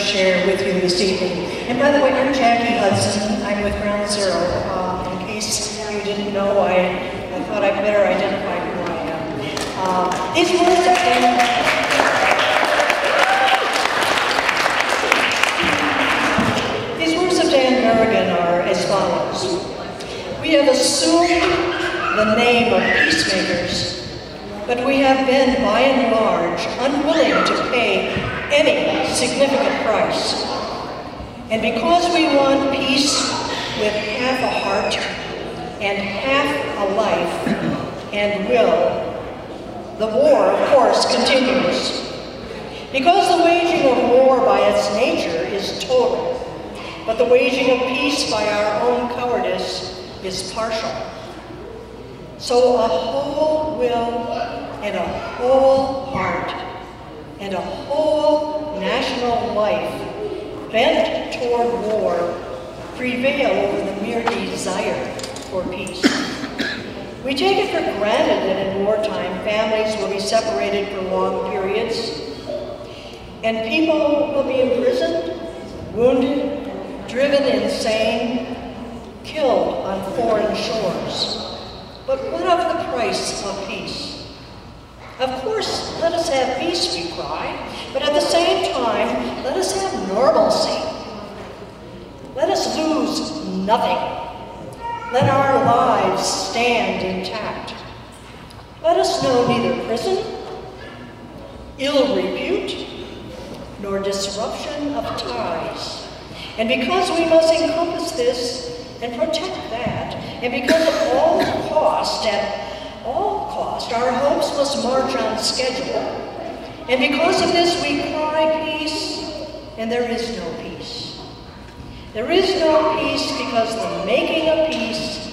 share with you this evening. And by the way, I'm Jackie Hudson. I'm with Ground Zero. In case you didn't know, I thought I'd better identify who I am. These words of Dan Merrigan are as follows. We have assumed the name of peacemakers, but we have been, by and large, unwilling to pay any significant price. And because we want peace with half a heart and half a life and will, the war, of course, continues. Because the waging of war by its nature is total, but the waging of peace by our own cowardice is partial. So a whole will and a whole heart and a whole national life bent toward war prevail over the mere desire for peace. We take it for granted that in wartime families will be separated for long periods and people will be imprisoned, wounded, driven insane, killed on foreign shores. But what of the price of peace? Of course, let us have peace, we cry, but at the same time, let us have normalcy. Let us lose nothing. Let our lives stand intact. Let us know neither prison, ill repute, nor disruption of ties. And because we must encompass this and protect that, and because at all cost, our hopes must march on schedule. And because of this, we cry peace, and there is no peace. There is no peace because the making of peace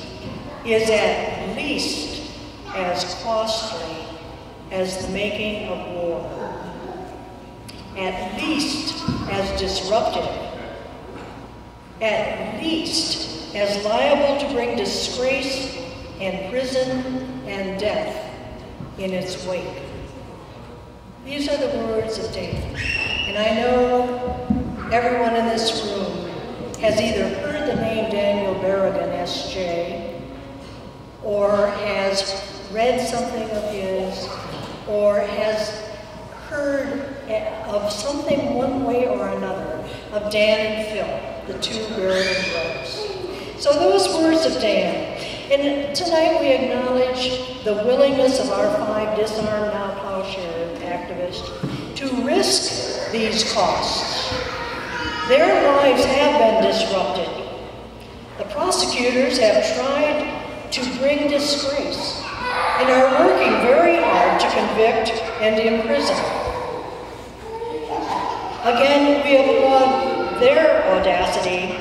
is at least as costly as the making of war, at least as disruptive, at least as liable to bring disgrace and prison and death in its wake. These are the words of Dan, and I know everyone in this room has either heard the name Daniel Berrigan, S.J., or has read something of his, or has heard of something one way or another of Dan and Phil, the two Berrigan brothers. So those words of Dan, and tonight we acknowledge the willingness of our 5 disarmed now plowshare activists to risk these costs. Their lives have been disrupted. The prosecutors have tried to bring disgrace and are working very hard to convict and imprison. Again, we applaud their audacity,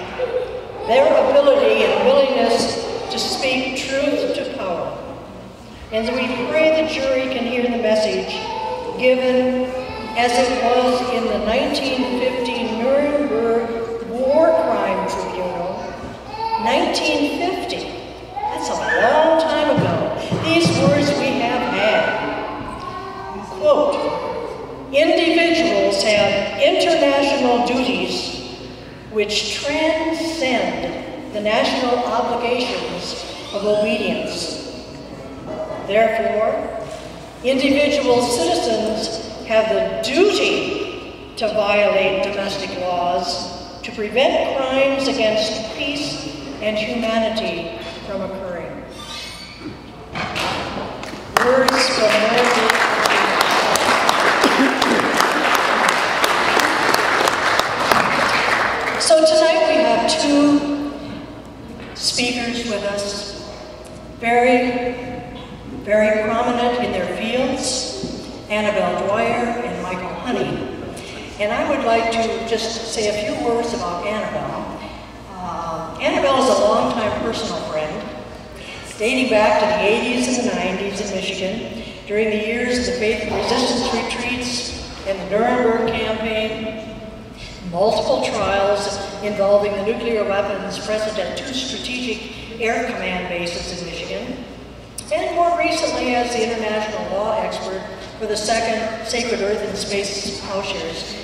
their ability and willingness to speak truth to power. And we pray the jury can hear the message given as it was in the 1950 Nuremberg War Crime Tribunal. 1950, that's a long time ago. These words we have had. Quote, individuals have international duties which transcend the national obligations of obedience. Therefore, individual citizens have the duty to violate domestic laws to prevent crimes against peace and humanity from occurring. Words from So tonight we have 2 speakers with us, very, very prominent in their fields, Annabelle Dwyer and Michael Honey. And I would like to just say a few words about Annabelle. Annabelle is a longtime personal friend, dating back to the 80s and the 90s in Michigan, during the years of the faith resistance retreats and the Nuremberg campaign, multiple trials involving the nuclear weapons present at 2 strategic air command bases in Michigan, and more recently as the international law expert for the 2nd Sacred Earth and Space Plowshares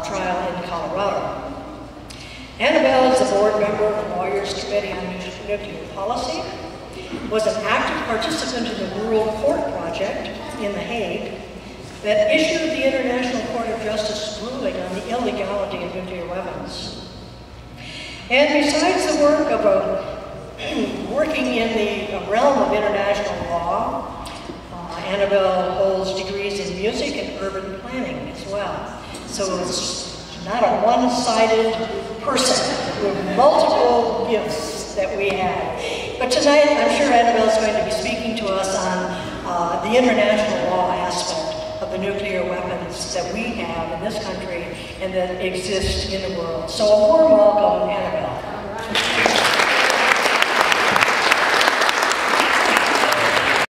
trial in Colorado. Annabelle is a board member of the Lawyers Committee on Nuclear Policy, was an active participant in the World Court Project in The Hague that issued the International Court of Justice ruling on the illegality of nuclear weapons. And besides the work of working in the realm of international law, Annabelle holds degrees in music and urban planning as well. So it's not a one-sided person with multiple gifts that we have. But tonight, I'm sure Annabelle is going to be speaking to us on the international law aspect of the nuclear weapons that we have in this country and that exist in the world. So a warm welcome, Annabelle.